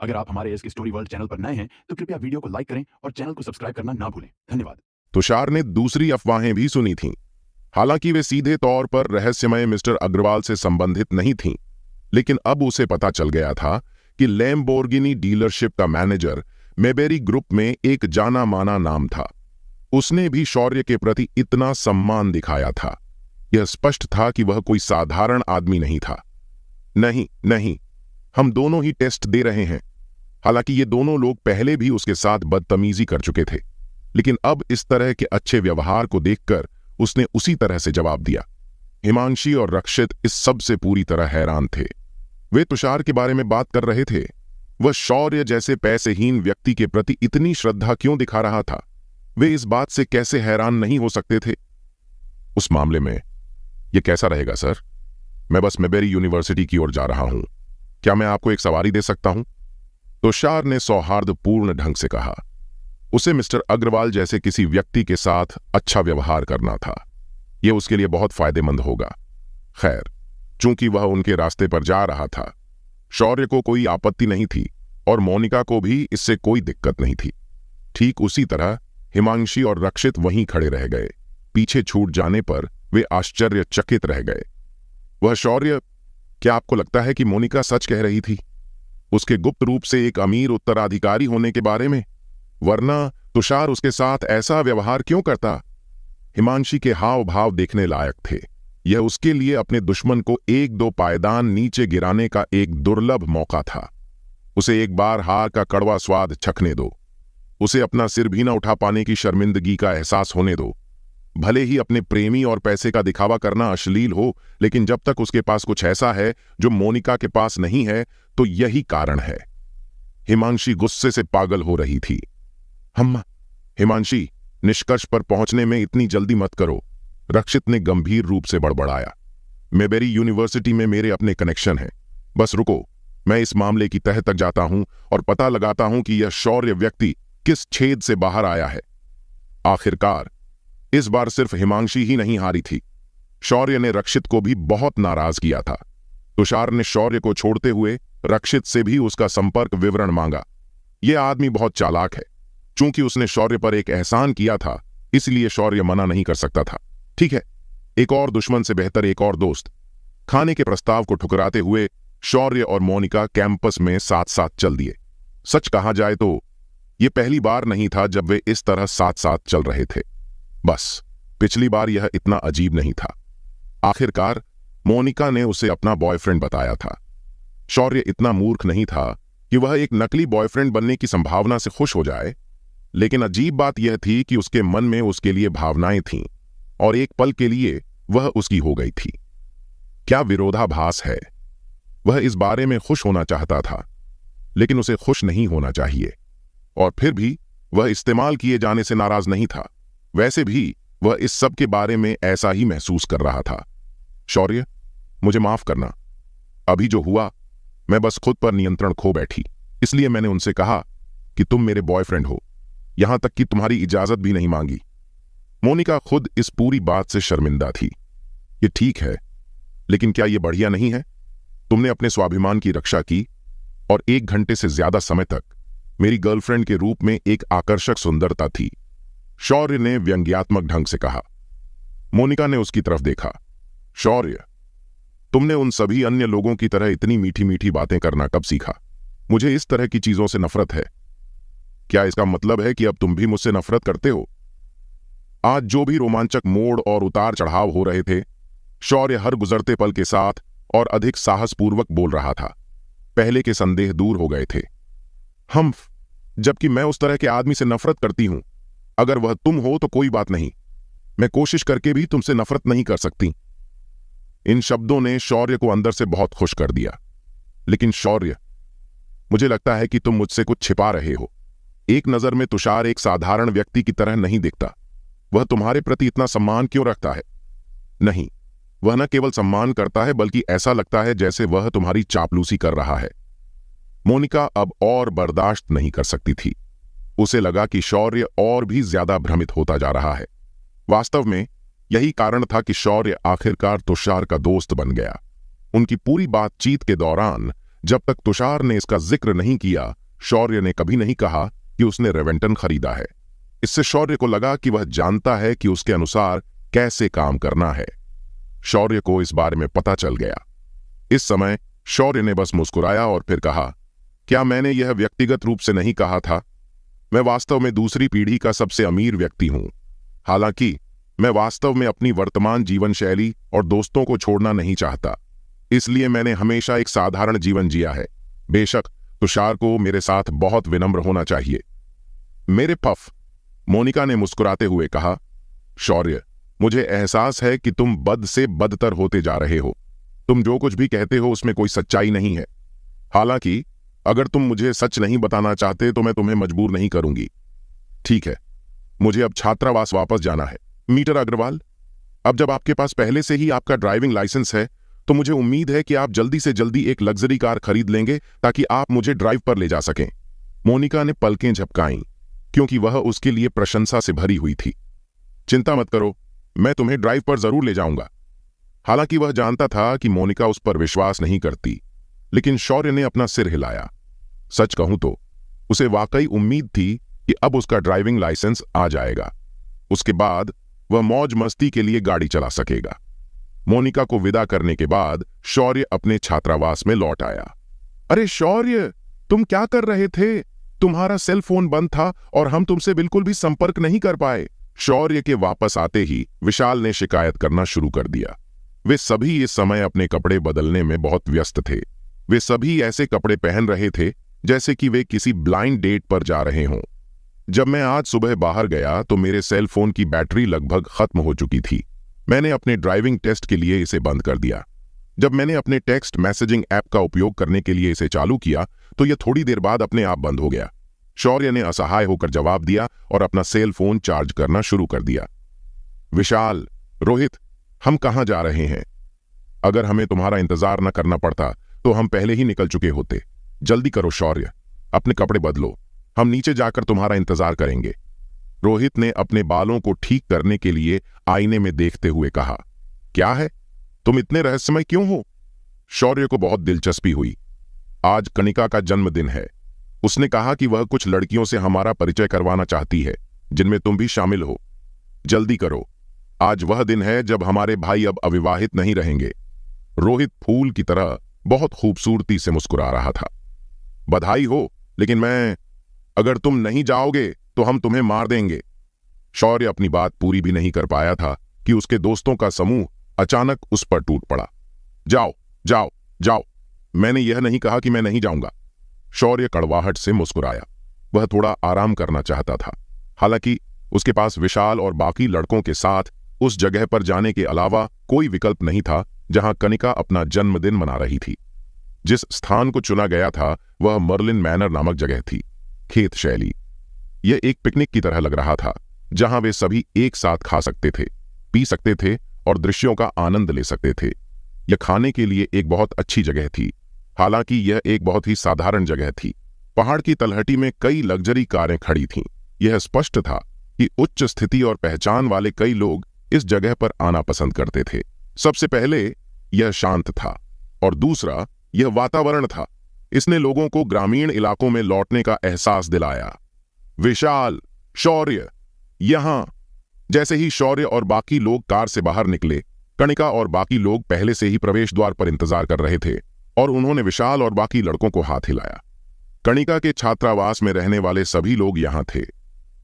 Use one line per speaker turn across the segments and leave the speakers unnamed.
अगर आप हमारे इसकी स्टोरी वर्ल्ड चैनल पर नए हैं तो कृपया वीडियो को लाइक करें और चैनल को सब्सक्राइब करना ना भूलें। धन्यवाद।
तुषार ने दूसरी अफवाहें भी सुनी थीं। हालांकि वे सीधे तौर पर रहस्यमय मिस्टर अग्रवाल से संबंधित नहीं थीं, लेकिन अब उसे पता चल गया था कि लैम्बोर्गिनी डीलरशिप का मैनेजर मेबेरी ग्रुप में एक जाना माना नाम था। उसने भी शौर्य के प्रति इतना सम्मान दिखाया था। यह स्पष्ट था कि वह कोई साधारण आदमी नहीं था। नहीं नहीं, हम दोनों ही टेस्ट दे रहे हैं। हालांकि ये दोनों लोग पहले भी उसके साथ बदतमीजी कर चुके थे, लेकिन अब इस तरह के अच्छे व्यवहार को देखकर उसने उसी तरह से जवाब दिया। हिमांशी और रक्षित इस सब से पूरी तरह हैरान थे। वे तुषार के बारे में बात कर रहे थे। वह शौर्य जैसे पैसेहीन व्यक्ति के प्रति इतनी श्रद्धा क्यों दिखा रहा था? वे इस बात से कैसे हैरान नहीं हो सकते थे? उस मामले में यह कैसा रहेगा सर? मैं बस मेबेरी यूनिवर्सिटी की ओर जा रहा हूं। क्या मैं आपको एक सवारी दे सकता हूं? तुषार ने सौहार्दपूर्ण ढंग से कहा। उसे मिस्टर अग्रवाल जैसे किसी व्यक्ति के साथ अच्छा व्यवहार करना था। यह उसके लिए बहुत फायदेमंद होगा। खैर, चूंकि वह उनके रास्ते पर जा रहा था, शौर्य को कोई आपत्ति नहीं थी और मोनिका को भी इससे कोई दिक्कत नहीं थी। ठीक उसी तरह हिमांशी और रक्षित वहीं खड़े रह गए। पीछे छूट जाने पर वे आश्चर्यचकित रह गए। वह शौर्य, क्या आपको लगता है कि मोनिका सच कह रही थी? उसके गुप्त रूप से एक अमीर उत्तराधिकारी होने के बारे में? वरना तुषार उसके साथ ऐसा व्यवहार क्यों करता? हिमांशी के हाव भाव देखने लायक थे। यह उसके लिए अपने दुश्मन को एक दो पायदान नीचे गिराने का एक दुर्लभ मौका था। उसे एक बार हार का कड़वा स्वाद चखने दो। उसे अपना सिर भी न उठा पाने की शर्मिंदगी का एहसास होने दो। भले ही अपने प्रेमी और पैसे का दिखावा करना अश्लील हो, लेकिन जब तक उसके पास कुछ ऐसा है जो मोनिका के पास नहीं है, तो यही कारण है। हिमांशी गुस्से से पागल हो रही थी। हिमांशी, निष्कर्ष पर पहुंचने में इतनी जल्दी मत करो, रक्षित ने गंभीर रूप से बड़बड़ाया। मेबेरी यूनिवर्सिटी में मेरे अपने कनेक्शन हैं। बस रुको, मैं इस मामले की तह तक जाता हूं और पता लगाता हूं कि यह शौर्य व्यक्ति किस छेद से बाहर आया है। आखिरकार इस बार सिर्फ हिमांशी ही नहीं हारी थी। शौर्य ने रक्षित को भी बहुत नाराज किया था। तुषार ने शौर्य को छोड़ते हुए रक्षित से भी उसका संपर्क विवरण मांगा। यह आदमी बहुत चालाक है। चूंकि उसने शौर्य पर एक एहसान किया था, इसलिए शौर्य मना नहीं कर सकता था। ठीक है, एक और दुश्मन से बेहतर एक और दोस्त। खाने के प्रस्ताव को ठुकराते हुए शौर्य और मोनिका कैंपस में साथ साथ चल दिए। सच कहा जाए तो यह पहली बार नहीं था जब वे इस तरह साथ साथ चल रहे थे। बस पिछली बार यह इतना अजीब नहीं था। आखिरकार मोनिका ने उसे अपना बॉयफ्रेंड बताया था। शौर्य इतना मूर्ख नहीं था कि वह एक नकली बॉयफ्रेंड बनने की संभावना से खुश हो जाए, लेकिन अजीब बात यह थी कि उसके मन में उसके लिए भावनाएं थीं और एक पल के लिए वह उसकी हो गई थी। क्या विरोधाभास है! वह इस बारे में खुश होना चाहता था, लेकिन उसे खुश नहीं होना चाहिए। और फिर भी वह इस्तेमाल किए जाने से नाराज नहीं था। वैसे भी वह इस सब के बारे में ऐसा ही महसूस कर रहा था। शौर्य, मुझे माफ करना। अभी जो हुआ, मैं बस खुद पर नियंत्रण खो बैठी। इसलिए मैंने उनसे कहा कि तुम मेरे बॉयफ्रेंड हो, यहां तक कि तुम्हारी इजाजत भी नहीं मांगी। मोनिका खुद इस पूरी बात से शर्मिंदा थी। ये ठीक है, लेकिन क्या यह बढ़िया नहीं है? तुमने अपने स्वाभिमान की रक्षा की और 1 घंटे से ज्यादा समय तक मेरी गर्लफ्रेंड के रूप में एक आकर्षक सुंदरता थी, शौर्य ने व्यंग्यात्मक ढंग से कहा। मोनिका ने उसकी तरफ देखा। शौर्य, तुमने उन सभी अन्य लोगों की तरह इतनी मीठी मीठी बातें करना कब सीखा? मुझे इस तरह की चीजों से नफरत है। क्या इसका मतलब है कि अब तुम भी मुझसे नफरत करते हो? आज जो भी रोमांचक मोड़ और उतार चढ़ाव हो रहे थे, शौर्य हर गुजरते पल के साथ और अधिक साहसपूर्वक बोल रहा था। पहले के संदेह दूर हो गए थे। जबकि मैं उस तरह के आदमी से नफरत करती हूं। अगर वह तुम हो तो कोई बात नहीं, मैं कोशिश करके भी तुमसे नफरत नहीं कर सकती। इन शब्दों ने शौर्य को अंदर से बहुत खुश कर दिया। लेकिन शौर्य, मुझे लगता है कि तुम मुझसे कुछ छिपा रहे हो। एक नजर में तुषार एक साधारण व्यक्ति की तरह नहीं दिखता। वह तुम्हारे प्रति इतना सम्मान क्यों रखता है? नहीं, वह न केवल सम्मान करता है, बल्कि ऐसा लगता है जैसे वह तुम्हारी चापलूसी कर रहा है। मोनिका अब और बर्दाश्त नहीं कर सकती थी। उसे लगा कि शौर्य और भी ज्यादा भ्रमित होता जा रहा है। वास्तव में यही कारण था कि शौर्य आखिरकार तुषार का दोस्त बन गया। उनकी पूरी बातचीत के दौरान जब तक तुषार ने इसका जिक्र नहीं किया, शौर्य ने कभी नहीं कहा कि उसने रेवेंटन खरीदा है। इससे शौर्य को लगा कि वह जानता है कि उसके अनुसार कैसे काम करना है। शौर्य को इस बारे में पता चल गया। इस समय शौर्य ने बस मुस्कुराया और फिर कहा, क्या मैंने यह व्यक्तिगत रूप से नहीं कहा था? मैं वास्तव में दूसरी पीढ़ी का सबसे अमीर व्यक्ति हूं। हालांकि मैं वास्तव में अपनी वर्तमान जीवन शैली और दोस्तों को छोड़ना नहीं चाहता, इसलिए मैंने हमेशा एक साधारण जीवन जिया है। बेशक तुषार को मेरे साथ बहुत विनम्र होना चाहिए। मेरे पफ, मोनिका ने मुस्कुराते हुए कहा, शौर्य, मुझे एहसास है कि तुम बद से बदतर होते जा रहे हो। तुम जो कुछ भी कहते हो उसमें कोई सच्चाई नहीं है। हालांकि अगर तुम मुझे सच नहीं बताना चाहते तो मैं तुम्हें मजबूर नहीं करूंगी। ठीक है, मुझे अब छात्रावास वापस जाना है। मीटर अग्रवाल, अब जब आपके पास पहले से ही आपका ड्राइविंग लाइसेंस है तो मुझे उम्मीद है कि आप जल्दी से जल्दी एक लग्जरी कार खरीद लेंगे ताकि आप मुझे ड्राइव पर ले जा सकें। मोनिका ने पलकें झपकाईं, क्योंकि वह उसके लिए प्रशंसा से भरी हुई थी। चिंता मत करो, मैं तुम्हें ड्राइव पर जरूर ले जाऊंगा। हालांकि वह जानता था कि मोनिका उस पर विश्वास नहीं करती, लेकिन शौर्य ने अपना सिर हिलाया। सच कहूं तो उसे वाकई उम्मीद थी कि अब उसका ड्राइविंग लाइसेंस आ जाएगा। उसके बाद वह मौज मस्ती के लिए गाड़ी चला सकेगा। मोनिका को विदा करने के बाद शौर्य अपने छात्रावास में लौट आया। अरे शौर्य, तुम क्या कर रहे थे? तुम्हारा सेल फोन बंद था और हम तुमसे बिल्कुल भी संपर्क नहीं कर पाए। शौर्य के वापस आते ही विशाल ने शिकायत करना शुरू कर दिया। वे सभी इस समय अपने कपड़े बदलने में बहुत व्यस्त थे। वे सभी ऐसे कपड़े पहन रहे थे जैसे कि वे किसी ब्लाइंड डेट पर जा रहे हों। जब मैं आज सुबह बाहर गया तो मेरे सेल फोन की बैटरी लगभग खत्म हो चुकी थी। मैंने अपने ड्राइविंग टेस्ट के लिए इसे बंद कर दिया। जब मैंने अपने टेक्स्ट मैसेजिंग ऐप का उपयोग करने के लिए इसे चालू किया तो यह थोड़ी देर बाद अपने आप बंद हो गया। शौर्य ने असहाय होकर जवाब दिया और अपना सेल फोन चार्ज करना शुरू कर दिया। विशाल, रोहित, हम कहां जा रहे हैं? अगर हमें तुम्हारा इंतजार न करना पड़ता तो हम पहले ही निकल चुके होते। जल्दी करो शौर्य, अपने कपड़े बदलो, हम नीचे जाकर तुम्हारा इंतजार करेंगे। रोहित ने अपने बालों को ठीक करने के लिए आईने में देखते हुए कहा। क्या है, तुम इतने रहस्यमय क्यों हो? शौर्य को बहुत दिलचस्पी हुई। आज कनिका का जन्मदिन है। उसने कहा कि वह कुछ लड़कियों से हमारा परिचय करवाना चाहती है, जिनमें तुम भी शामिल हो। जल्दी करो, आज वह दिन है जब हमारे भाई अब अविवाहित नहीं रहेंगे। रोहित फूल की तरह बहुत खूबसूरती से मुस्कुरा रहा था। बधाई हो, लेकिन अगर तुम नहीं जाओगे तो हम तुम्हें मार देंगे। शौर्य अपनी बात पूरी भी नहीं कर पाया था कि उसके दोस्तों का समूह अचानक उस पर टूट पड़ा। जाओ जाओ जाओ, मैंने यह नहीं कहा कि मैं नहीं जाऊंगा। शौर्य कड़वाहट से मुस्कुराया। वह थोड़ा आराम करना चाहता था। हालांकि उसके पास विशाल और बाकी लड़कों के साथ उस जगह पर जाने के अलावा कोई विकल्प नहीं था जहां कनिका अपना जन्मदिन मना रही थी। जिस स्थान को चुना गया था वह मर्लिन मैनर नामक जगह थी। खेत शैली। यह एक पिकनिक की तरह लग रहा था, जहां वे सभी एक साथ खा सकते थे, पी सकते थे और दृश्यों का आनंद ले सकते थे। यह खाने के लिए एक बहुत अच्छी जगह थी। हालांकि यह एक बहुत ही साधारण जगह थी। पहाड़ की तलहटी में कई लग्जरी कारें खड़ी थीं। यह स्पष्ट था कि उच्च स्थिति और पहचान वाले कई लोग इस जगह पर आना पसंद करते थे। सबसे पहले यह शांत था और दूसरा यह वातावरण था। इसने लोगों को ग्रामीण इलाकों में लौटने का एहसास दिलाया। विशाल, शौर्य, यहां। जैसे ही शौर्य और बाकी लोग कार से बाहर निकले, कनिका और बाकी लोग पहले से ही प्रवेश द्वार पर इंतजार कर रहे थे और उन्होंने विशाल और बाकी लड़कों को हाथ हिलाया। कनिका के छात्रावास में रहने वाले सभी लोग यहां थे।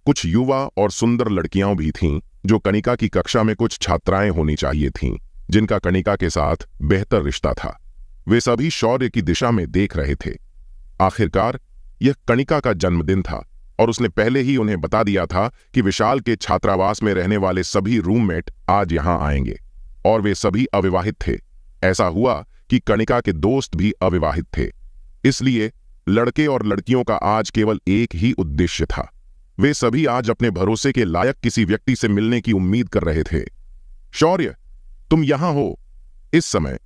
कुछ युवा और सुंदर लड़कियां भी थीं जो कनिका की कक्षा में कुछ छात्राएं होनी चाहिए थीं, जिनका कनिका के साथ बेहतर रिश्ता था। वे सभी शौर्य की दिशा में देख रहे थे। आखिरकार यह कनिका का जन्मदिन था और उसने पहले ही उन्हें बता दिया था कि विशाल के छात्रावास में रहने वाले सभी रूममेट आज यहां आएंगे और वे सभी अविवाहित थे। ऐसा हुआ कि कनिका के दोस्त भी अविवाहित थे, इसलिए लड़के और लड़कियों का आज केवल एक ही उद्देश्य था। वे सभी आज अपने भरोसे के लायक किसी व्यक्ति से मिलने की उम्मीद कर रहे थे। शौर्य, तुम यहां हो। इस समय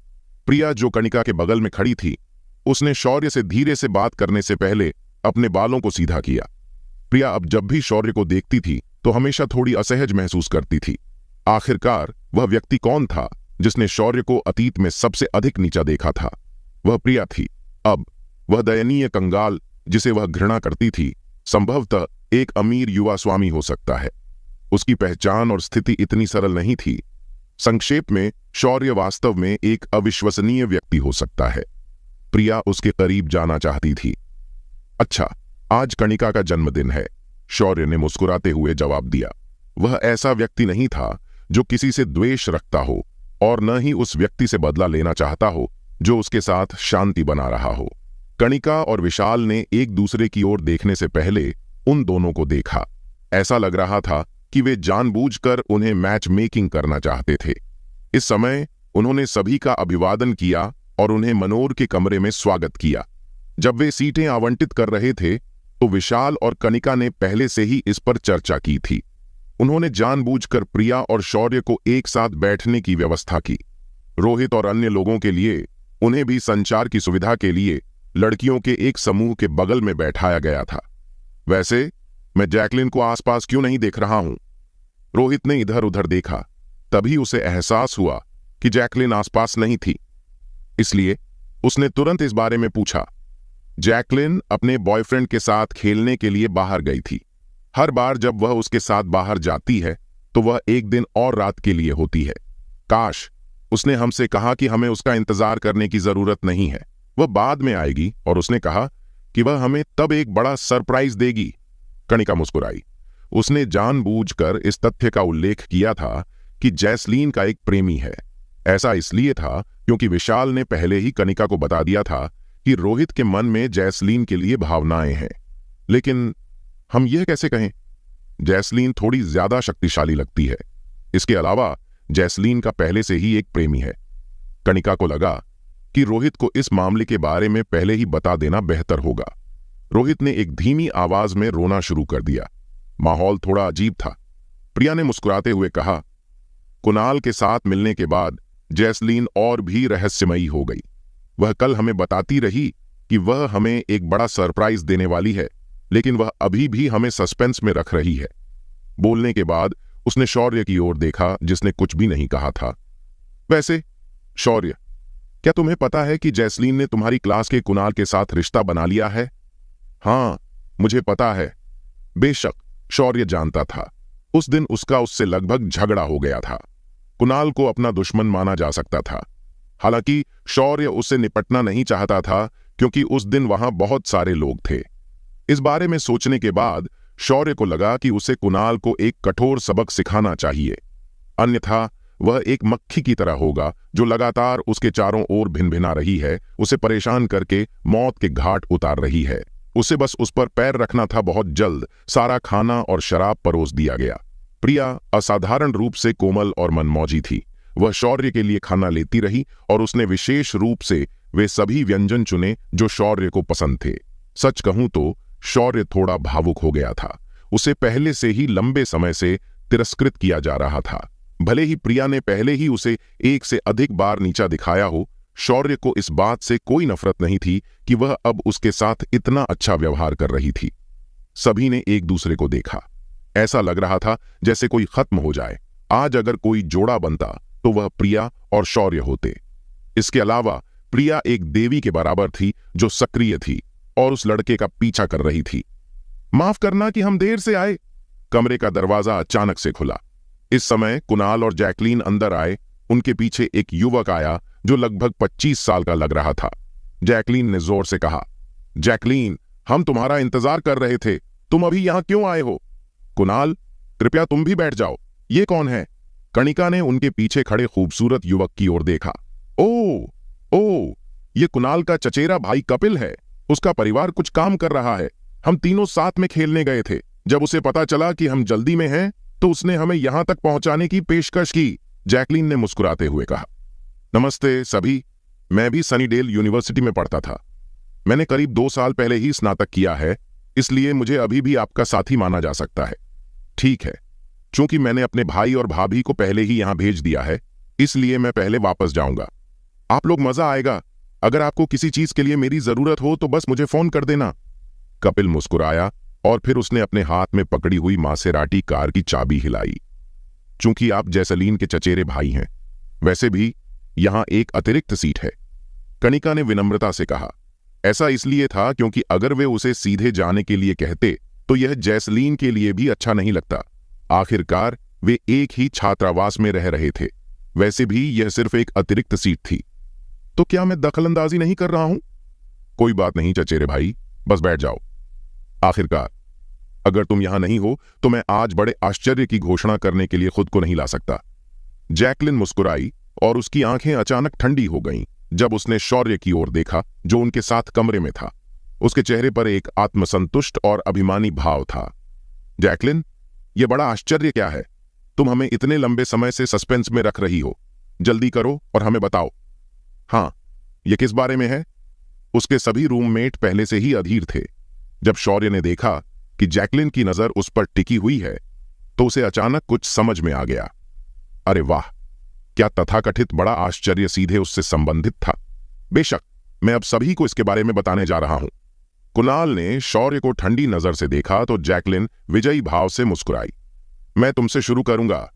प्रिया, जो कनिका के बगल में खड़ी थी, उसने शौर्य से धीरे से बात करने से पहले अपने बालों को सीधा किया। प्रिया अब जब भी शौर्य को देखती थी तो हमेशा थोड़ी असहज महसूस करती थी। आखिरकार वह व्यक्ति कौन था जिसने शौर्य को अतीत में सबसे अधिक नीचा देखा था? वह प्रिया थी। अब वह दयनीय कंगाल जिसे वह घृणा करती थी संभवतः एक अमीर युवा स्वामी हो सकता है। उसकी पहचान और स्थिति इतनी सरल नहीं थी। संक्षेप में, शौर्य वास्तव में एक अविश्वसनीय व्यक्ति हो सकता है। प्रिया उसके करीब जाना चाहती थी। अच्छा, आज कणिका का जन्मदिन है, शौर्य ने मुस्कुराते हुए जवाब दिया। वह ऐसा व्यक्ति नहीं था जो किसी से द्वेष रखता हो और न ही उस व्यक्ति से बदला लेना चाहता हो जो उसके साथ शांति बना रहा हो। कणिका और विशाल ने एक दूसरे की ओर देखने से पहले उन दोनों को देखा। ऐसा लग रहा था कि वे जानबूझकर उन्हें मैच मेकिंग करना चाहते थे। इस समय उन्होंने सभी का अभिवादन किया और उन्हें मनोर के कमरे में स्वागत किया। जब वे सीटें आवंटित कर रहे थे तो विशाल और कणिका ने पहले से ही इस पर चर्चा की थी। उन्होंने जानबूझकर प्रिया और शौर्य को एक साथ बैठने की व्यवस्था की। रोहित और अन्य लोगों के लिए उन्हें भी संचार की सुविधा के लिए लड़कियों के एक समूह के बगल में बैठाया गया था। वैसे मैं जैकलिन को आसपास क्यों नहीं देख रहा हूं? रोहित ने इधर उधर देखा। तभी उसे एहसास हुआ कि जैकलिन आसपास नहीं थी। इसलिए उसने तुरंत इस बारे में पूछा। जैकलिन अपने बॉयफ्रेंड के साथ खेलने के लिए बाहर गई थी। हर बार जब वह उसके साथ बाहर जाती है तो वह एक दिन और रात के लिए होती है। काश उसने हमसे कहा कि हमें उसका इंतजार करने की जरूरत नहीं है, वह बाद में आएगी, और उसने कहा कि वह हमें तब एक बड़ा सरप्राइज देगी। कणिका मुस्कुराई। उसने जानबूझकर इस तथ्य का उल्लेख किया था कि जैस्लीन का एक प्रेमी है। ऐसा इसलिए था क्योंकि विशाल ने पहले ही कणिका को बता दिया था कि रोहित के मन में जैस्लीन के लिए भावनाएं हैं। लेकिन हम यह कैसे कहें? जैस्लीन थोड़ी ज्यादा शक्तिशाली लगती है। इसके अलावा जैस्लीन का पहले से ही एक प्रेमी है। कणिका को लगा कि रोहित को इस मामले के बारे में पहले ही बता देना बेहतर होगा। रोहित ने एक धीमी आवाज में रोना शुरू कर दिया। माहौल थोड़ा अजीब था। प्रिया ने मुस्कुराते हुए कहा, कुणाल के साथ मिलने के बाद जैस्लीन और भी रहस्यमयी हो गई। वह कल हमें बताती रही कि वह हमें एक बड़ा सरप्राइज देने वाली है, लेकिन वह अभी भी हमें सस्पेंस में रख रही है। बोलने के बाद उसने शौर्य की ओर देखा जिसने कुछ भी नहीं कहा था। वैसे शौर्य, क्या तुम्हें पता है कि जैस्लीन ने तुम्हारी क्लास के कुणाल के साथ रिश्ता बना लिया है? हाँ, मुझे पता है। बेशक शौर्य जानता था। उस दिन उसका उससे लगभग झगड़ा हो गया था। कुणाल को अपना दुश्मन माना जा सकता था। हालांकि शौर्य उससे निपटना नहीं चाहता था क्योंकि उस दिन वहां बहुत सारे लोग थे। इस बारे में सोचने के बाद शौर्य को लगा कि उसे कुणाल को एक कठोर सबक सिखाना चाहिए, अन्यथा वह एक मक्खी की तरह होगा जो लगातार उसके चारों ओर भिनभिना रही है, उसे परेशान करके मौत के घाट उतार रही है। उसे बस उस पर पैर रखना था। बहुत जल्द सारा खाना और शराब परोस दिया गया। प्रिया असाधारण रूप से कोमल और मनमौजी थी। वह शौर्य के लिए खाना लेती रही और उसने विशेष रूप से वे सभी व्यंजन चुने जो शौर्य को पसंद थे। सच कहूं तो शौर्य थोड़ा भावुक हो गया था। उसे पहले से ही लंबे समय से तिरस्कृत किया जा रहा था। भले ही प्रिया ने पहले ही उसे एक से अधिक बार नीचा दिखाया हो, शौर्य को इस बात से कोई नफरत नहीं थी कि वह अब उसके साथ इतना अच्छा व्यवहार कर रही थी। सभी ने एक दूसरे को देखा। ऐसा लग रहा था जैसे कोई खत्म हो जाए। आज अगर कोई जोड़ा बनता तो वह प्रिया और शौर्य होते। इसके अलावा प्रिया एक देवी के बराबर थी जो सक्रिय थी और उस लड़के का पीछा कर रही थी। माफ करना कि हम देर से आए। कमरे का दरवाजा अचानक से खुला। इस समय कुणाल और जैकलीन अंदर आए। उनके पीछे एक युवक आया जो लगभग 25 साल का लग रहा था। जैकलीन ने जोर से कहा, जैकलीन, हम तुम्हारा इंतजार कर रहे थे। तुम अभी यहां क्यों आए हो? कुणाल, कृपया तुम भी बैठ जाओ। ये कौन है? कणिका ने उनके पीछे खड़े खूबसूरत युवक की ओर देखा। ओ, ये कुणाल का चचेरा भाई कपिल है। उसका परिवार कुछ काम कर रहा है। हम तीनों साथ में खेलने गए थे। जब उसे पता चला कि हम जल्दी में हैं तो उसने हमें यहां तक पहुंचाने की पेशकश की। जैकलीन ने मुस्कुराते हुए कहा, नमस्ते सभी। मैं भी सनीडेल यूनिवर्सिटी में पढ़ता था। मैंने करीब 2 साल पहले ही स्नातक किया है, इसलिए मुझे अभी भी आपका साथी माना जा सकता है। ठीक है, चूंकि मैंने अपने भाई और भाभी को पहले ही यहां भेज दिया है, इसलिए मैं पहले वापस जाऊंगा। आप लोग मजा आएगा। अगर आपको किसी चीज के लिए मेरी जरूरत हो तो बस मुझे फोन कर देना। कपिल मुस्कुराया और फिर उसने अपने हाथ में पकड़ी हुई मासेराटी कार की चाबी हिलाई। चूंकि आप जैसलीन के चचेरे भाई हैं, वैसे भी यहां एक अतिरिक्त सीट है। कणिका ने विनम्रता से कहा, ऐसा इसलिए था क्योंकि अगर वे उसे सीधे जाने के लिए कहते तो यह जैसलीन के लिए भी अच्छा नहीं लगता। आखिरकार वे एक ही छात्रावास में रह रहे थे। वैसे भी यह सिर्फ एक अतिरिक्त सीट थी। तो क्या मैं दखलंदाजी नहीं कर रहा हूं? कोई बात नहीं चचेरे भाई, बस बैठ जाओ। आखिरकार अगर तुम यहां नहीं हो तो मैं आज बड़े आश्चर्य की घोषणा करने के लिए खुद को नहीं ला सकता। जैकलिन मुस्कुराई और उसकी आंखें अचानक ठंडी हो गईं जब उसने शौर्य की ओर देखा जो उनके साथ कमरे में था। उसके चेहरे पर एक आत्मसंतुष्ट और अभिमानी भाव था। जैकलिन, यह बड़ा आश्चर्य क्या है? तुम हमें इतने लंबे समय से सस्पेंस में रख रही हो। जल्दी करो और हमें बताओ। हाँ, यह किस बारे में है? उसके सभी रूममेट पहले से ही अधीर थे। जब शौर्य ने देखा कि जैकलिन की नजर उस पर टिकी हुई है तो उसे अचानक कुछ समझ में आ गया। अरे वाह, क्या तथाकथित बड़ा आश्चर्य सीधे उससे संबंधित था। बेशक, मैं अब सभी को इसके बारे में बताने जा रहा हूं। कुणाल ने शौर्य को ठंडी नजर से देखा तो जैकलिन विजयी भाव से मुस्कुराई। मैं तुमसे शुरू करूंगा।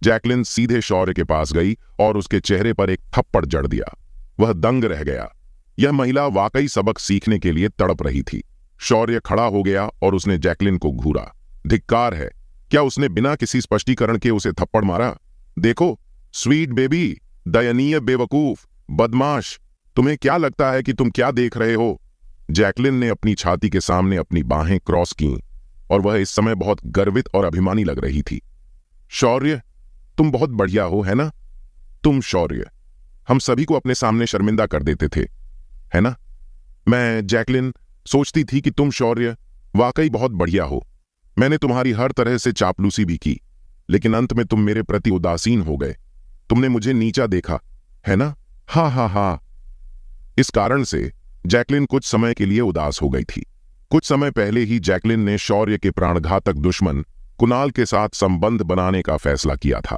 जैकलिन सीधे शौर्य के पास गई और उसके चेहरे पर एक थप्पड़ जड़ दिया। वह दंग रह गया। यह महिला वाकई सबक सीखने के लिए तड़प रही थी। शौर्य खड़ा हो गया और उसने जैकलिन को घूरा। धिक्कार है, क्या उसने बिना किसी स्पष्टीकरण के उसे थप्पड़ मारा? देखो, स्वीट बेबी, दयनीय बेवकूफ, बदमाश, तुम्हें क्या लगता है कि तुम क्या देख रहे हो? जैकलिन ने अपनी छाती के सामने अपनी बाहें क्रॉस कीं और वह इस समय बहुत गर्वित और अभिमानी लग रही थी। शौर्य, तुम बहुत बढ़िया हो, है ना? तुम शौर्य, हम सभी को अपने सामने शर्मिंदा कर देते थे, है ना? मैं जैकलिन सोचती थी कि तुम शौर्य वाकई बहुत बढ़िया हो। मैंने तुम्हारी हर तरह से चापलूसी भी की, लेकिन अंत में तुम मेरे प्रति उदासीन हो गए। तुमने मुझे नीचा देखा, है ना? हा हा हा। इस कारण से जैकलिन कुछ समय के लिए उदास हो गई थी। कुछ समय पहले ही जैकलिन ने शौर्य के प्राणघातक दुश्मन कुणाल के साथ संबंध बनाने का फैसला किया था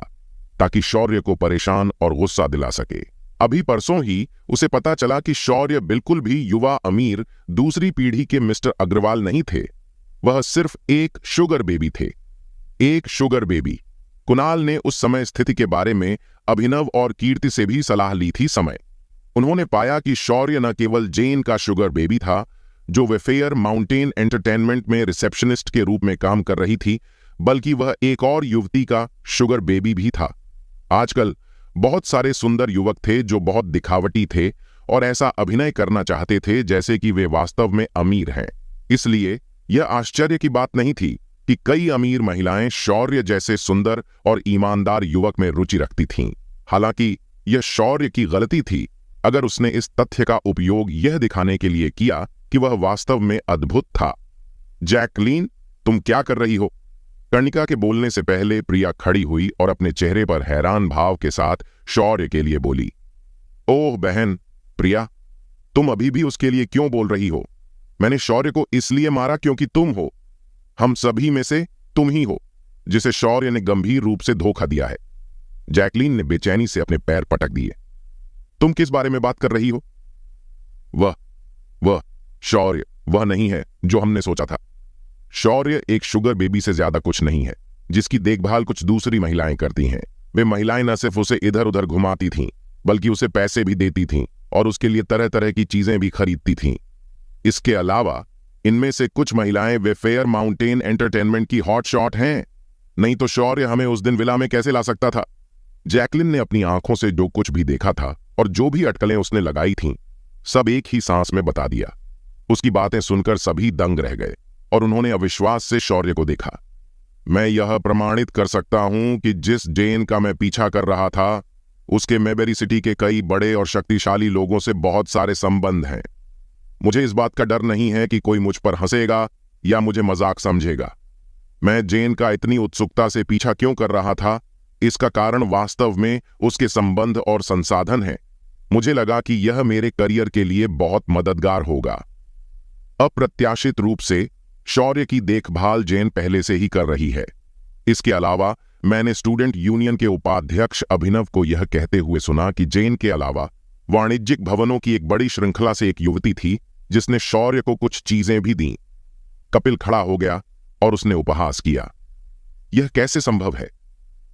ताकि शौर्य को परेशान और गुस्सा दिला सके। अभी परसों ही उसे पता चला कि शौर्य बिल्कुल भी युवा अमीर दूसरी पीढ़ी के मिस्टर अग्रवाल नहीं थे। वह सिर्फ एक शुगर बेबी थे। एक शुगर बेबी। कुणाल ने उस समय स्थिति के बारे में अभिनव और कीर्ति से भी सलाह ली थी। उन्होंने पाया कि शौर्य न केवल जेन का शुगर बेबी था जो वेफेयर माउंटेन एंटरटेनमेंट में रिसेप्शनिस्ट के रूप में काम कर रही थी, बल्कि वह एक और युवती का शुगर बेबी भी था। आजकल बहुत सारे सुंदर युवक थे जो बहुत दिखावटी थे और ऐसा अभिनय करना चाहते थे जैसे कि वे वास्तव में अमीर हैं। इसलिए यह आश्चर्य की बात नहीं थी कि कई अमीर महिलाएं शौर्य जैसे सुंदर और ईमानदार युवक में रुचि रखती थीं। हालांकि यह शौर्य की गलती थी अगर उसने इस तथ्य का उपयोग यह दिखाने के लिए किया कि वह वास्तव में अद्भुत था। जैकलीन, तुम क्या कर रही हो? कर्णिका के बोलने से पहले प्रिया खड़ी हुई और अपने चेहरे पर हैरान भाव के साथ शौर्य के लिए बोली। ओह बहन, प्रिया, तुम अभी भी उसके लिए क्यों बोल रही हो? मैंने शौर्य को इसलिए मारा क्योंकि तुम हो। हम सभी में से तुम ही हो जिसे शौर्य ने गंभीर रूप से धोखा दिया है। जैकलीन ने बेचैनी से अपने पैर पटक दिए। तुम किस बारे में बात कर रही हो? वह शौर्य वह नहीं है जो हमने सोचा था। शौर्य एक शुगर बेबी से ज्यादा कुछ नहीं है जिसकी देखभाल कुछ दूसरी महिलाएं करती हैं। वे महिलाएं न सिर्फ उसे इधर उधर घुमाती थीं, बल्कि उसे पैसे भी देती थीं और उसके लिए तरह तरह की चीजें भी खरीदती थीं। इसके अलावा इनमें से कुछ महिलाएं वेफेयर माउंटेन एंटरटेनमेंट की हॉट शॉट हैं। नहीं तो शौर्य हमें उस दिन विला में कैसे ला सकता था? जैकलिन ने अपनी आंखों से जो कुछ भी देखा था और जो भी अटकलें उसने लगाई थीं, सब एक ही सांस में बता दिया। उसकी बातें सुनकर सभी दंग रह गए और उन्होंने अविश्वास से शौर्य को देखा। मैं यह प्रमाणित कर सकता हूं कि जिस जेन का मैं पीछा कर रहा था उसके मेबेरी सिटी के कई बड़े और शक्तिशाली लोगों से बहुत सारे संबंध हैं। मुझे इस बात का डर नहीं है कि कोई मुझ पर हंसेगा या मुझे मजाक समझेगा। मैं जेन का इतनी उत्सुकता से पीछा क्यों कर रहा था, इसका कारण वास्तव में उसके संबंध और संसाधन है। मुझे लगा कि यह मेरे करियर के लिए बहुत मददगार होगा। अप्रत्याशित रूप से शौर्य की देखभाल जेन पहले से ही कर रही है। इसके अलावा मैंने स्टूडेंट यूनियन के उपाध्यक्ष अभिनव को यह कहते हुए सुना कि जेन के अलावा वाणिज्यिक भवनों की एक बड़ी श्रृंखला से एक युवती थी जिसने शौर्य को कुछ चीजें भी दीं। कपिल खड़ा हो गया और उसने उपहास किया। यह कैसे संभव है?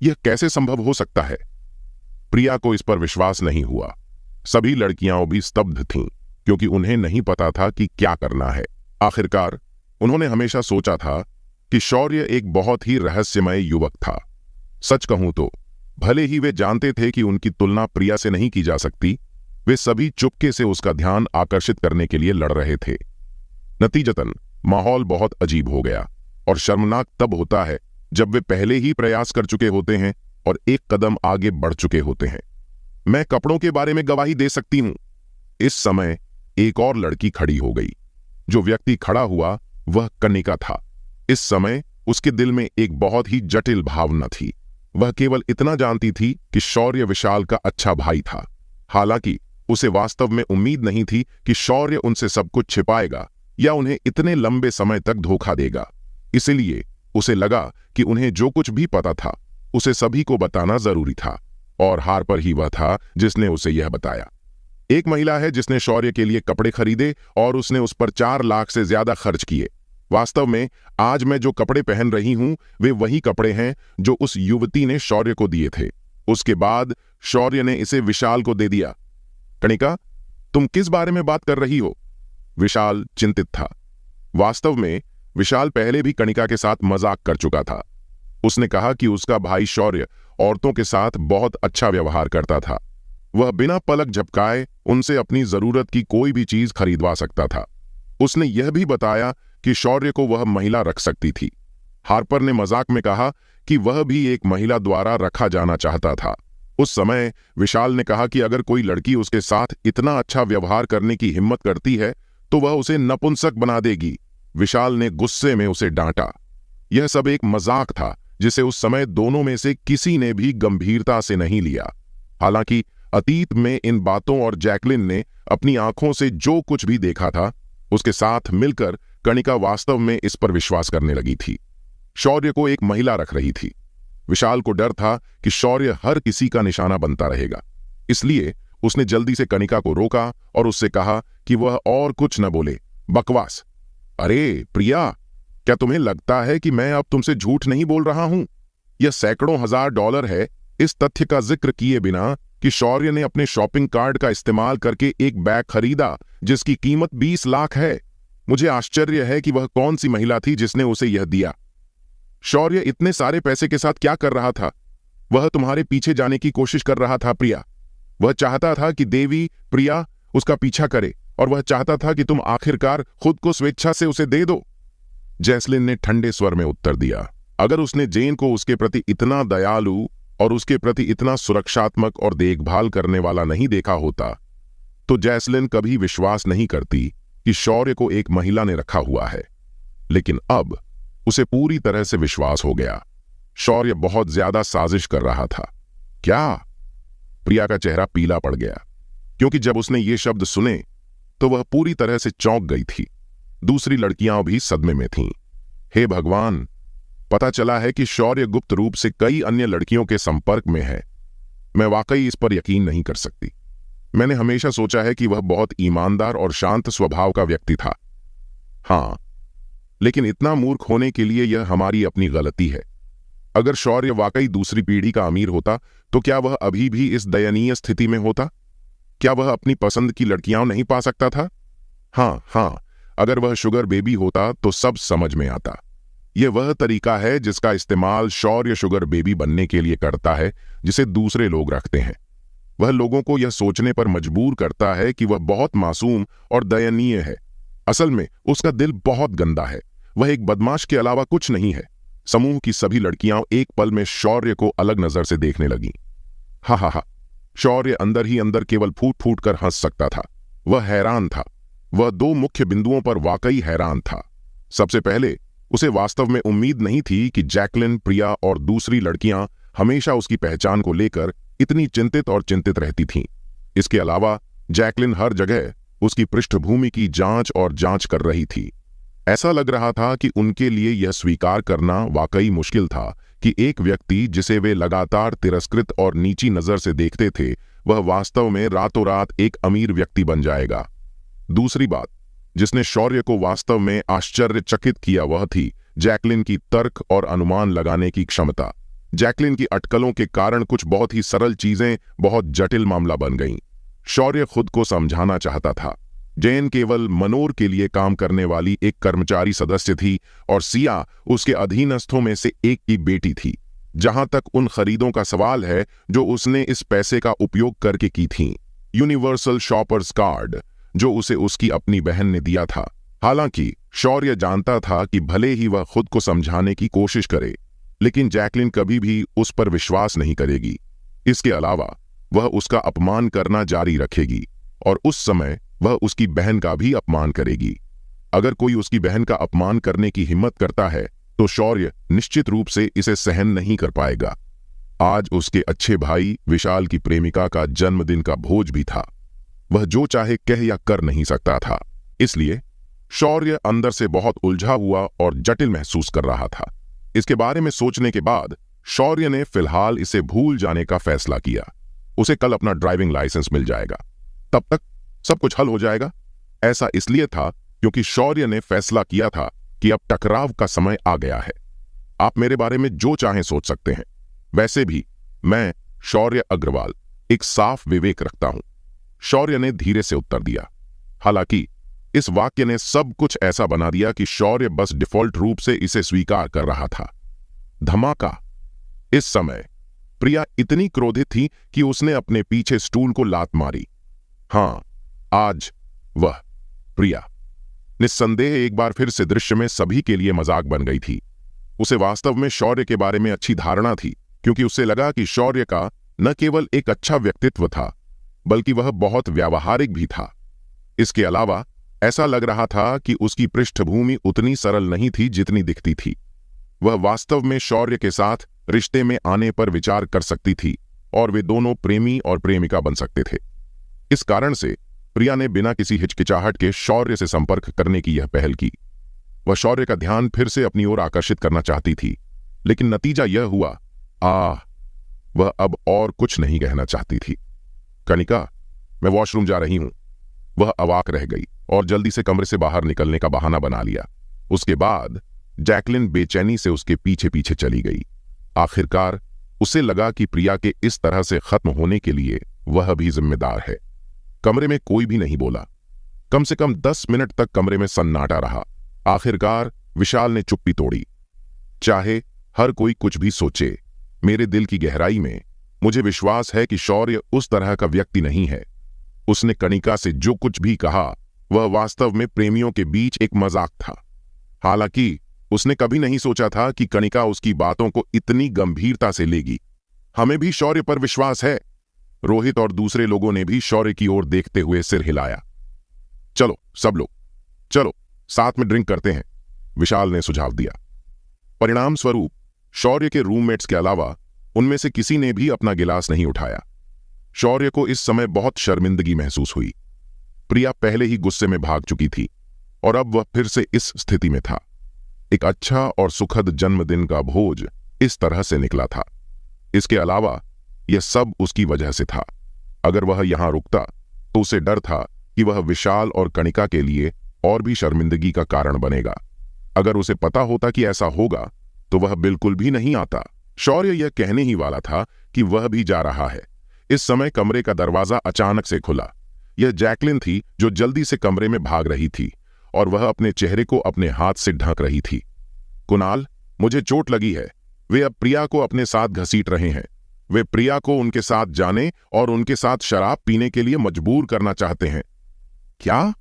यह कैसे संभव हो सकता है? प्रिया को इस पर विश्वास नहीं हुआ। सभी लड़कियां भी स्तब्ध थीं क्योंकि उन्हें नहीं पता था कि क्या करना है। आखिरकार उन्होंने हमेशा सोचा था कि शौर्य एक बहुत ही रहस्यमय युवक था। सच कहूं तो भले ही वे जानते थे कि उनकी तुलना प्रिया से नहीं की जा सकती, वे सभी चुपके से उसका ध्यान आकर्षित करने के लिए लड़ रहे थे। नतीजतन माहौल बहुत अजीब हो गया, और शर्मनाक तब होता है जब वे पहले ही प्रयास कर चुके होते हैं और एक कदम आगे बढ़ चुके होते हैं। मैं कपड़ों के बारे में गवाही दे सकती हूं। इस समय एक और लड़की खड़ी हो गई। जो व्यक्ति खड़ा हुआ वह कनिका था। इस समय उसके दिल में एक बहुत ही जटिल भावना थी। वह केवल इतना जानती थी कि शौर्य विशाल का अच्छा भाई था। हालांकि उसे वास्तव में उम्मीद नहीं थी कि शौर्य उनसे सब कुछ छिपाएगा या उन्हें इतने लंबे समय तक धोखा देगा। इसलिए उसे लगा कि उन्हें जो कुछ भी पता था उसे सभी को बताना जरूरी था, और हार्पर ही वह था जिसने उसे यह बताया। एक महिला है जिसने शौर्य के लिए कपड़े खरीदे और उसने उस पर 4 लाख से ज्यादा खर्च किए। वास्तव में आज मैं जो कपड़े पहन रही हूं वे वही कपड़े हैं जो उस युवती ने शौर्य को दिए थे। उसके बाद शौर्य ने इसे विशाल को दे दिया। कनिका, तुम किस बारे में बात कर रही हो? विशाल चिंतित था। वास्तव में विशाल पहले भी कनिका के साथ मजाक कर चुका था। उसने कहा कि उसका भाई शौर्य औरतों के साथ बहुत अच्छा व्यवहार करता था। वह बिना पलक झपकाए उनसे अपनी जरूरत की कोई भी चीज खरीदवा सकता था। उसने यह भी बताया कि शौर्य को वह महिला रख सकती थी। हार्पर ने मजाक में कहा कि वह भी एक महिला द्वारा रखा जाना चाहता था। उस समय विशाल ने कहा कि अगर कोई लड़की उसके साथ इतना अच्छा व्यवहार करने की हिम्मत करती है तो वह उसे नपुंसक बना देगी। विशाल ने गुस्से में उसे डांटा। यह सब एक मजाक था जिसे उस समय दोनों में से किसी ने भी गंभीरता से नहीं लिया। हालांकि अतीत में इन बातों और जैकलिन ने अपनी आंखों से जो कुछ भी देखा था उसके साथ मिलकर कनिका वास्तव में इस पर विश्वास करने लगी थी। शौर्य को एक महिला रख रही थी। विशाल को डर था कि शौर्य हर किसी का निशाना बनता रहेगा, इसलिए उसने जल्दी से कनिका को रोका और उससे कहा कि वह और कुछ न बोले। बकवास। अरे प्रिया, क्या तुम्हें लगता है कि मैं अब तुमसे झूठ नहीं बोल रहा हूं? यह सैकड़ों हजार डॉलर है, इस तथ्य का जिक्र किए बिना कि शौर्य ने अपने शॉपिंग कार्ड का इस्तेमाल करके एक बैग खरीदा जिसकी कीमत 20 लाख है। मुझे आश्चर्य है कि वह कौन सी महिला थी जिसने उसे यह दिया। शौर्य इतने सारे पैसे के साथ क्या कर रहा था? वह तुम्हारे पीछे जाने की कोशिश कर रहा था प्रिया। वह चाहता था कि देवी प्रिया उसका पीछा करे, और वह चाहता था कि तुम आखिरकार खुद को स्वेच्छा से उसे दे दो। जैस्लिन ने ठंडे स्वर में उत्तर दिया। अगर उसने जेन को उसके प्रति इतना दयालु और उसके प्रति इतना सुरक्षात्मक और देखभाल करने वाला नहीं देखा होता तो जैस्लिन कभी विश्वास नहीं करती कि शौर्य को एक महिला ने रखा हुआ है। लेकिन अब उसे पूरी तरह से विश्वास हो गया। शौर्य बहुत ज्यादा साजिश कर रहा था। क्या? प्रिया का चेहरा पीला पड़ गया, क्योंकि जब उसने ये शब्द सुने तो वह पूरी तरह से चौंक गई थी। दूसरी लड़कियां भी सदमे में थीं। हे भगवान, पता चला है कि शौर्य गुप्त रूप से कई अन्य लड़कियों के संपर्क में है। मैं वाकई इस पर यकीन नहीं कर सकती। मैंने हमेशा सोचा है कि वह बहुत ईमानदार और शांत स्वभाव का व्यक्ति था। हाँ, लेकिन इतना मूर्ख होने के लिए यह हमारी अपनी गलती है। अगर शौर्य वाकई दूसरी पीढ़ी का अमीर होता तो क्या वह अभी भी इस दयनीय स्थिति में होता? क्या वह अपनी पसंद की लड़कियां नहीं पा सकता था? हाँ, अगर वह शुगर बेबी होता तो सब समझ में आता। यह वह तरीका है जिसका इस्तेमाल शौर्य शुगर बेबी बनने के लिए करता है जिसे दूसरे लोग रखते हैं। वह लोगों को यह सोचने पर मजबूर करता है कि वह बहुत मासूम और दयनीय है। असल में उसका दिल बहुत गंदा है। वह एक बदमाश के अलावा कुछ नहीं है। समूह की सभी लड़कियां एक पल में शौर्य को अलग नजर से देखने लगीं। हा। शौर्य अंदर ही अंदर केवल फूट फूट कर हंस सकता था। वह हैरान था। वह 2 मुख्य बिंदुओं पर वाकई हैरान था। सबसे पहले उसे वास्तव में उम्मीद नहीं थी कि जैकलिन, प्रिया और दूसरी लड़कियां हमेशा उसकी पहचान को लेकर इतनी चिंतित रहती थीं। इसके अलावा जैकलिन हर जगह उसकी पृष्ठभूमि की जांच कर रही थी। ऐसा लग रहा था कि उनके लिए यह स्वीकार करना वाकई मुश्किल था कि एक व्यक्ति जिसे वे लगातार तिरस्कृत और नीची नजर से देखते थे वह वास्तव में रातों रात एक अमीर व्यक्ति बन जाएगा। दूसरी बात जिसने शौर्य को वास्तव में आश्चर्यचकित किया वह थी जैकलिन की तर्क और अनुमान लगाने की क्षमता। जैकलिन की अटकलों के कारण कुछ बहुत ही सरल चीजें बहुत जटिल मामला बन गईं। शौर्य खुद को समझाना चाहता था। जैन केवल मनोर के लिए काम करने वाली एक कर्मचारी सदस्य थी और सिया उसके अधीनस्थों में से एक की बेटी थी। जहां तक उन खरीदों का सवाल है जो उसने इस पैसे का उपयोग करके की थीं, यूनिवर्सल शॉपर्स कार्ड जो उसे उसकी अपनी बहन ने दिया था। हालांकि शौर्य जानता था कि भले ही वह खुद को समझाने की कोशिश करे, लेकिन जैकलिन कभी भी उस पर विश्वास नहीं करेगी। इसके अलावा वह उसका अपमान करना जारी रखेगी और उस समय वह उसकी बहन का भी अपमान करेगी। अगर कोई उसकी बहन का अपमान करने की हिम्मत करता है तो शौर्य निश्चित रूप से इसे सहन नहीं कर पाएगा। आज उसके अच्छे भाई विशाल की प्रेमिका का जन्मदिन का भोज भी था। वह जो चाहे कह या कर नहीं सकता था, इसलिए शौर्य अंदर से बहुत उलझा हुआ और जटिल महसूस कर रहा था। इसके बारे में सोचने के बाद शौर्य ने फिलहाल इसे भूल जाने का फैसला किया। उसे कल अपना ड्राइविंग लाइसेंस मिल जाएगा, तब तक सब कुछ हल हो जाएगा। ऐसा इसलिए था क्योंकि शौर्य ने फैसला किया था कि अब टकराव का समय आ गया है। आप मेरे बारे में जो चाहें सोच सकते हैं, वैसे भी मैं शौर्य अग्रवाल एक साफ विवेक रखता हूं, शौर्य ने धीरे से उत्तर दिया। हालांकि इस वाक्य ने सब कुछ ऐसा बना दिया कि शौर्य बस डिफॉल्ट रूप से इसे स्वीकार कर रहा था। धमाका! इस समय प्रिया इतनी क्रोधित थी कि उसने अपने पीछे स्टूल को लात मारी। हां, आज वह प्रिया निस्संदेह एक बार फिर से दृश्य में सभी के लिए मजाक बन गई थी। उसे वास्तव में शौर्य के बारे में अच्छी धारणा थी, क्योंकि उसे लगा कि शौर्य का न केवल एक अच्छा व्यक्तित्व था, बल्कि वह बहुत व्यावहारिक भी था। इसके अलावा ऐसा लग रहा था कि उसकी पृष्ठभूमि उतनी सरल नहीं थी जितनी दिखती थी। वह वास्तव में शौर्य के साथ रिश्ते में आने पर विचार कर सकती थी और वे दोनों प्रेमी और प्रेमिका बन सकते थे। इस कारण से प्रिया ने बिना किसी हिचकिचाहट के शौर्य से संपर्क करने की यह पहल की। वह शौर्य का ध्यान फिर से अपनी ओर आकर्षित करना चाहती थी, लेकिन नतीजा यह हुआ, वह अब और कुछ नहीं कहना चाहती थी। कनिका, मैं वॉशरूम जा रही हूं। वह अवाक रह गई और जल्दी से कमरे से बाहर निकलने का बहाना बना लिया। उसके बाद जैकलिन बेचैनी से उसके पीछे पीछे चली गई। आखिरकार उसे लगा कि प्रिया के इस तरह से खत्म होने के लिए वह भी जिम्मेदार है। कमरे में कोई भी नहीं बोला। कम से कम 10 मिनट तक कमरे में सन्नाटा रहा। आखिरकार विशाल ने चुप्पी तोड़ी। चाहे हर कोई कुछ भी सोचे, मेरे दिल की गहराई में मुझे विश्वास है कि शौर्य उस तरह का व्यक्ति नहीं है। उसने कनिका से जो कुछ भी कहा वह वास्तव में प्रेमियों के बीच एक मजाक था। हालांकि उसने कभी नहीं सोचा था कि कनिका उसकी बातों को इतनी गंभीरता से लेगी। हमें भी शौर्य पर विश्वास है। रोहित और दूसरे लोगों ने भी शौर्य की ओर देखते हुए सिर हिलाया। चलो सब लोग, चलो साथ में ड्रिंक करते हैं, विशाल ने सुझाव दिया। परिणाम स्वरूप शौर्य के रूममेट्स के अलावा उनमें से किसी ने भी अपना गिलास नहीं उठाया। शौर्य को इस समय बहुत शर्मिंदगी महसूस हुई। प्रिया पहले ही गुस्से में भाग चुकी थी और अब वह फिर से इस स्थिति में था। एक अच्छा और सुखद जन्मदिन का भोज इस तरह से निकला था। इसके अलावा यह सब उसकी वजह से था। अगर वह यहां रुकता तो उसे डर था कि वह विशाल और कनिका के लिए और भी शर्मिंदगी का कारण बनेगा। अगर उसे पता होता कि ऐसा होगा तो वह बिल्कुल भी नहीं आता। शौर्य यह कहने ही वाला था कि वह भी जा रहा है। इस समय कमरे का दरवाजा अचानक से खुला। यह जैकलिन थी जो जल्दी से कमरे में भाग रही थी और वह अपने चेहरे को अपने हाथ से ढक रही थी। कुणाल, मुझे चोट लगी है। वे अब प्रिया को अपने साथ घसीट रहे हैं। वे प्रिया को उनके साथ जाने और उनके साथ शराब पीने के लिए मजबूर करना चाहते हैं। क्या?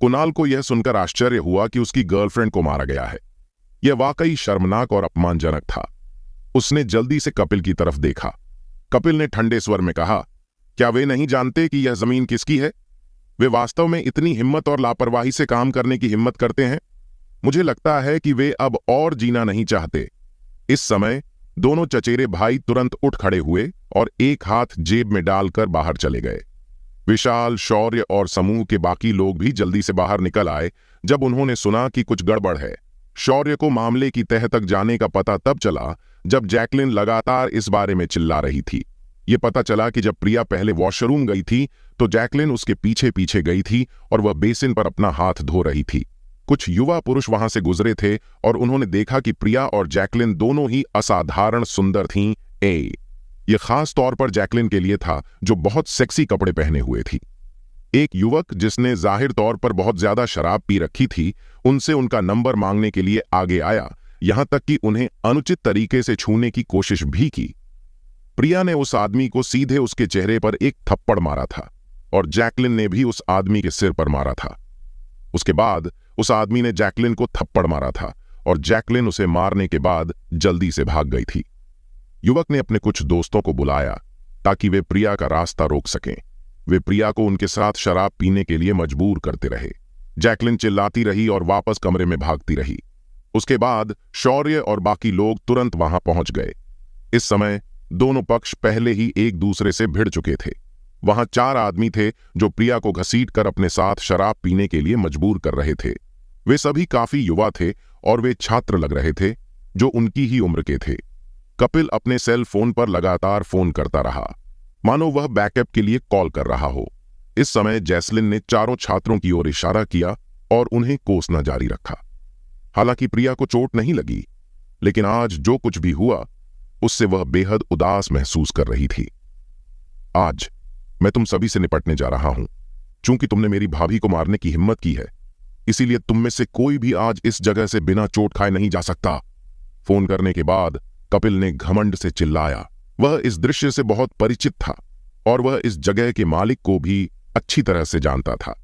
कुणाल को यह सुनकर आश्चर्य हुआ कि उसकी गर्लफ्रेंड को मारा गया है। यह वाकई शर्मनाक और अपमानजनक था। उसने जल्दी से कपिल की तरफ देखा। कपिल ने ठंडे स्वर में कहा, क्या वे नहीं जानते कि यह जमीन किसकी है? वे वास्तव में इतनी हिम्मत और लापरवाही से काम करने की हिम्मत करते हैं? मुझे लगता है कि वे अब और जीना नहीं चाहते। इस समय दोनों चचेरे भाई तुरंत उठ खड़े हुए और एक हाथ जेब में डालकर बाहर चले गए। विशाल, शौर्य और समूह के बाकी लोग भी जल्दी से बाहर निकल आए जब उन्होंने सुना कि कुछ गड़बड़ है। शौर्य को मामले की तह तक जाने का पता तब चला जब जैकलिन लगातार इस बारे में चिल्ला रही थी। ये पता चला कि जब प्रिया पहले वॉशरूम गई थी तो जैकलिन उसके पीछे पीछे गई थी और वह बेसिन पर अपना हाथ धो रही थी। कुछ युवा पुरुष वहां से गुजरे थे और उन्होंने देखा कि प्रिया और जैकलिन दोनों ही असाधारण सुंदर थीं। ये खास तौर पर जैकलिन के लिए था जो बहुत सेक्सी कपड़े पहने हुए थी। एक युवक जिसने जाहिर तौर पर बहुत ज्यादा शराब पी रखी थी, उनसे उनका नंबर मांगने के लिए आगे आया, यहां तक कि उन्हें अनुचित तरीके से छूने की कोशिश भी की। प्रिया ने उस आदमी को सीधे उसके चेहरे पर एक थप्पड़ मारा था और जैकलिन ने भी उस आदमी के सिर पर मारा था। उसके बाद उस आदमी ने जैकलिन को थप्पड़ मारा था और जैकलिन उसे मारने के बाद जल्दी से भाग गई थी। युवक ने अपने कुछ दोस्तों को बुलाया ताकि वे प्रिया का रास्ता रोक सकें। वे प्रिया को उनके साथ शराब पीने के लिए मजबूर करते रहे। जैकलिन चिल्लाती रही और वापस कमरे में भागती रही। उसके बाद शौर्य और बाकी लोग तुरंत वहां पहुंच गए। इस समय दोनों पक्ष पहले ही एक दूसरे से भिड़ चुके थे। वहां 4 आदमी थे जो प्रिया को घसीटकर अपने साथ शराब पीने के लिए मजबूर कर रहे थे। वे सभी काफी युवा थे और वे छात्र लग रहे थे जो उनकी ही उम्र के थे। कपिल अपने सेल फोन पर लगातार फोन करता रहा, मानो वह बैकअप के लिए कॉल कर रहा हो। इस समय जैस्लिन ने चारों छात्रों की ओर इशारा किया और उन्हें कोसना जारी रखा। हालांकि प्रिया को चोट नहीं लगी, लेकिन आज जो कुछ भी हुआ उससे वह बेहद उदास महसूस कर रही थी। आज मैं तुम सभी से निपटने जा रहा हूं। चूंकि तुमने मेरी भाभी को मारने की हिम्मत की है, इसीलिए तुम में से कोई भी आज इस जगह से बिना चोट खाए नहीं जा सकता। फोन करने के बाद कपिल ने घमंड से चिल्लाया। वह इस दृश्य से बहुत परिचित था और वह इस जगह के मालिक को भी अच्छी तरह से जानता था।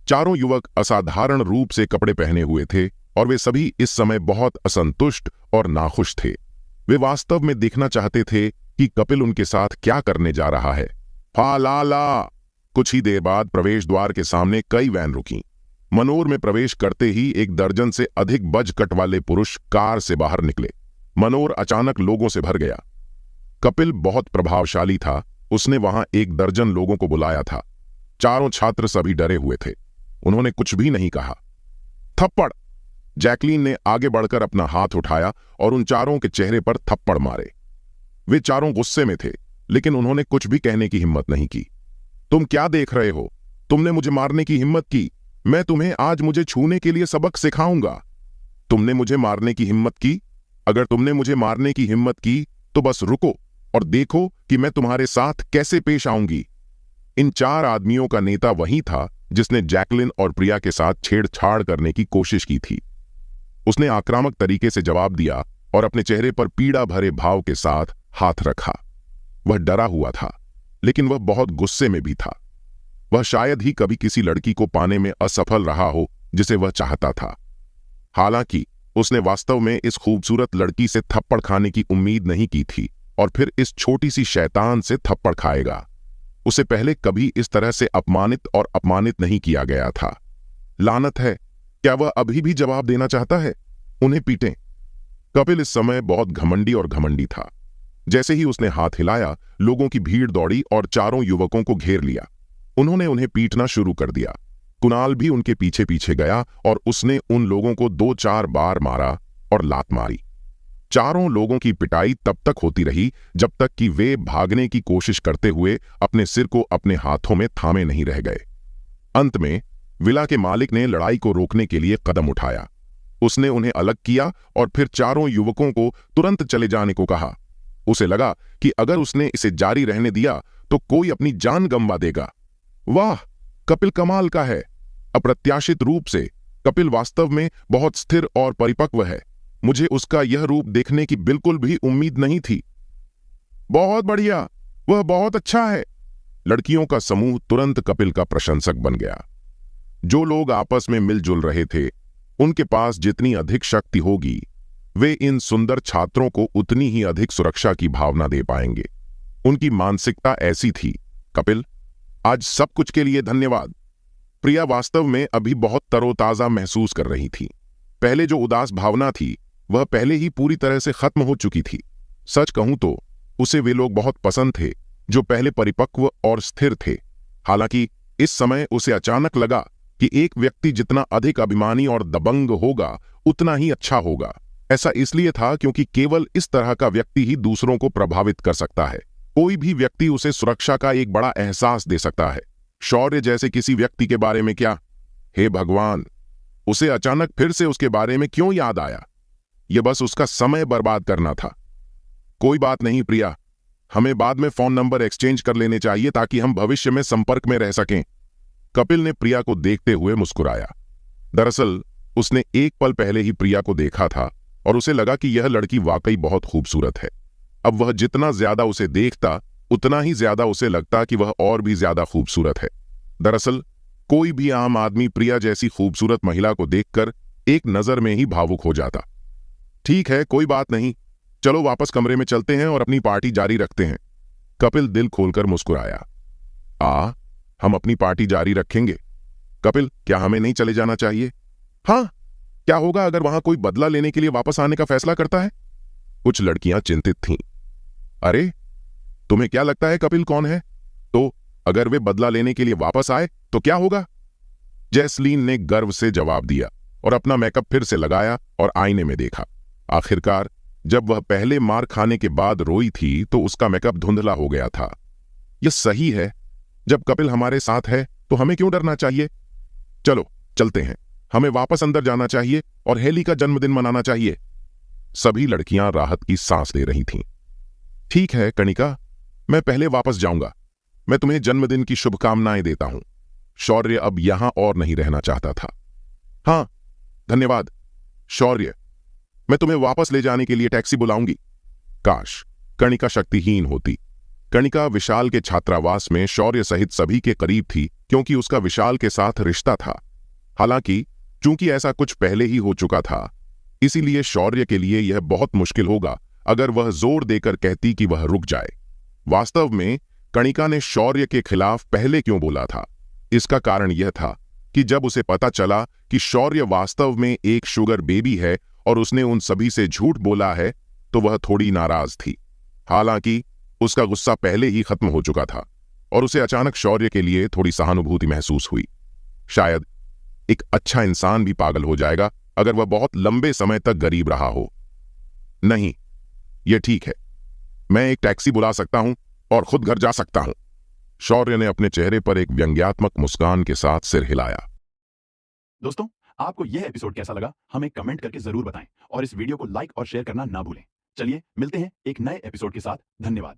चारों युवक असाधारण रूप से कपड़े पहने हुए थे और वे सभी इस समय बहुत असंतुष्ट और नाखुश थे। वे वास्तव में देखना चाहते थे कि कपिल उनके साथ क्या करने जा रहा है। फालाला। कुछ ही देर बाद प्रवेश द्वार के सामने कई वैन रुकीं। मनोर में प्रवेश करते ही एक दर्जन से अधिक बज कट वाले पुरुष कार से बाहर निकले। मनोर अचानक लोगों से भर गया। कपिल बहुत प्रभावशाली था। उसने वहां एक दर्जन लोगों को बुलाया था। चारों छात्र सभी डरे हुए थे। उन्होंने कुछ भी नहीं कहा। थप्पड़। जैकलीन ने आगे बढ़कर अपना हाथ उठाया और उन चारों के चेहरे पर थप्पड़ मारे। वे चारों गुस्से में थे, लेकिन उन्होंने कुछ भी कहने की हिम्मत नहीं की। तुम क्या देख रहे हो? तुमने मुझे मारने की हिम्मत की। मैं तुम्हें आज मुझे छूने के लिए सबक सिखाऊंगा। तुमने मुझे मारने की हिम्मत की? अगर तुमने मुझे मारने की हिम्मत की तो बस रुको और देखो कि मैं तुम्हारे साथ कैसे पेश आऊंगी। इन 4 आदमियों का नेता वही था जिसने जैकलिन और प्रिया के साथ छेड़छाड़ करने की कोशिश की थी। उसने आक्रामक तरीके से जवाब दिया और अपने चेहरे पर पीड़ा भरे भाव के साथ हाथ रखा। वह डरा हुआ था, लेकिन वह बहुत गुस्से में भी था। वह शायद ही कभी किसी लड़की को पाने में असफल रहा हो जिसे वह चाहता था। हालांकि उसने वास्तव में इस खूबसूरत लड़की से थप्पड़ खाने की उम्मीद नहीं की थी और फिर इस छोटी सी शैतान से थप्पड़ खाएगा। उसे पहले कभी इस तरह से अपमानित नहीं किया गया था। लानत है, क्या वह अभी भी जवाब देना चाहता है? उन्हें पीटें। कपिल इस समय बहुत घमंडी था। जैसे ही उसने हाथ हिलाया, लोगों की भीड़ दौड़ी और चारों युवकों को घेर लिया। उन्होंने उन्हें पीटना शुरू कर दिया। कुणाल भी उनके पीछे पीछे गया और उसने उन लोगों को 2-4 बार मारा और लात मारी। चारों लोगों की पिटाई तब तक होती रही जब तक कि वे भागने की कोशिश करते हुए अपने सिर को अपने हाथों में थामे नहीं रह गए। अंत में विला के मालिक ने लड़ाई को रोकने के लिए कदम उठाया। उसने उन्हें अलग किया और फिर चारों युवकों को तुरंत चले जाने को कहा। उसे लगा कि अगर उसने इसे जारी रहने दिया तो कोई अपनी जान गंवा देगा। वाह, कपिल कमाल का है। अप्रत्याशित रूप से कपिल वास्तव में बहुत स्थिर और परिपक्व है। मुझे उसका यह रूप देखने की बिल्कुल भी उम्मीद नहीं थी। बहुत बढ़िया, वह बहुत अच्छा है। लड़कियों का समूह तुरंत कपिल का प्रशंसक बन गया। जो लोग आपस में मिलजुल रहे थे, उनके पास जितनी अधिक शक्ति होगी, वे इन सुंदर छात्रों को उतनी ही अधिक सुरक्षा की भावना दे पाएंगे। उनकी मानसिकता ऐसी थी। कपिल, आज सब कुछ के लिए धन्यवाद। प्रिया वास्तव में अभी बहुत तरोताजा महसूस कर रही थी। पहले जो उदास भावना थी, वह पहले ही पूरी तरह से खत्म हो चुकी थी। सच कहूं तो उसे वे लोग बहुत पसंद थे जो पहले परिपक्व और स्थिर थे। हालांकि इस समय उसे अचानक लगा कि एक व्यक्ति जितना अधिक अभिमानी और दबंग होगा, उतना ही अच्छा होगा। ऐसा इसलिए था क्योंकि केवल इस तरह का व्यक्ति ही दूसरों को प्रभावित कर सकता है। कोई भी व्यक्ति उसे सुरक्षा का एक बड़ा एहसास दे सकता है। शौर्य जैसे किसी व्यक्ति के बारे में क्या? हे भगवान, उसे अचानक फिर से उसके बारे में क्यों याद आया? यह बस उसका समय बर्बाद करना था। कोई बात नहीं प्रिया, हमें बाद में फोन नंबर एक्सचेंज कर लेने चाहिए ताकि हम भविष्य में संपर्क में रह सकें। कपिल ने प्रिया को देखते हुए मुस्कुराया। दरअसल उसने एक पल पहले ही प्रिया को देखा था और उसे लगा कि यह लड़की वाकई बहुत खूबसूरत है। अब वह जितना ज्यादा उसे देखता उतना ही ज्यादा उसे लगता कि वह और भी ज्यादा खूबसूरत है। दरअसल कोई भी आम आदमी प्रिया जैसी खूबसूरत महिला को देखकर एक नजर में ही भावुक हो जाता। ठीक है, कोई बात नहीं, चलो वापस कमरे में चलते हैं और अपनी पार्टी जारी रखते हैं। कपिल दिल खोलकर मुस्कुराया। हम अपनी पार्टी जारी रखेंगे। कपिल, क्या हमें नहीं चले जाना चाहिए? हाँ, क्या होगा अगर वहां कोई बदला लेने के लिए वापस आने का फैसला करता है? कुछ लड़कियां चिंतित थीं। अरे, तुम्हें क्या लगता है कपिल कौन है? तो अगर वे बदला लेने के लिए वापस आए तो क्या होगा? जैस्लीन ने गर्व से जवाब दिया और अपना मेकअप फिर से लगाया और आईने में देखा। आखिरकार जब वह पहले मार खाने के बाद रोई थी तो उसका मेकअप धुंधला हो गया था। यह सही है, जब कपिल हमारे साथ है तो हमें क्यों डरना चाहिए? चलो चलते हैं, हमें वापस अंदर जाना चाहिए और हेली का जन्मदिन मनाना चाहिए। सभी लड़कियां राहत की सांस ले रही थीं। ठीक है कणिका, मैं पहले वापस जाऊंगा। मैं तुम्हें जन्मदिन की शुभकामनाएं देता हूं। शौर्य अब यहां और नहीं रहना चाहता था। हाँ, धन्यवाद शौर्य, मैं तुम्हें वापस ले जाने के लिए टैक्सी बुलाऊंगी। काश कणिका शक्तिहीन होती। कणिका विशाल के छात्रावास में शौर्य सहित सभी के करीब थी क्योंकि उसका विशाल के साथ रिश्ता था। हालांकि चूंकि ऐसा कुछ पहले ही हो चुका था, इसीलिए शौर्य के लिए यह बहुत मुश्किल होगा अगर वह जोर देकर कहती कि वह रुक जाए। वास्तव में कणिका ने शौर्य के खिलाफ पहले क्यों बोला था? इसका कारण यह था कि जब उसे पता चला कि शौर्य वास्तव में एक शुगर बेबी है और उसने उन सभी से झूठ बोला है, तो वह थोड़ी नाराज थी। हालांकि उसका गुस्सा पहले ही खत्म हो चुका था और उसे अचानक शौर्य के लिए थोड़ी सहानुभूति महसूस हुई। शायद एक अच्छा इंसान भी पागल हो जाएगा अगर वह बहुत लंबे समय तक गरीब रहा हो। नहीं, यह ठीक है, मैं एक टैक्सी बुला सकता हूं और खुद घर जा सकता हूं। शौर्य ने अपने चेहरे पर एक व्यंग्यात्मक मुस्कान के साथ सिर हिलाया।
दोस्तों, आपको यह एपिसोड कैसा लगा हमें कमेंट करके जरूर बताएं और इस वीडियो को लाइक और शेयर करना ना भूलें। चलिए मिलते हैं एक नए एपिसोड के साथ। धन्यवाद।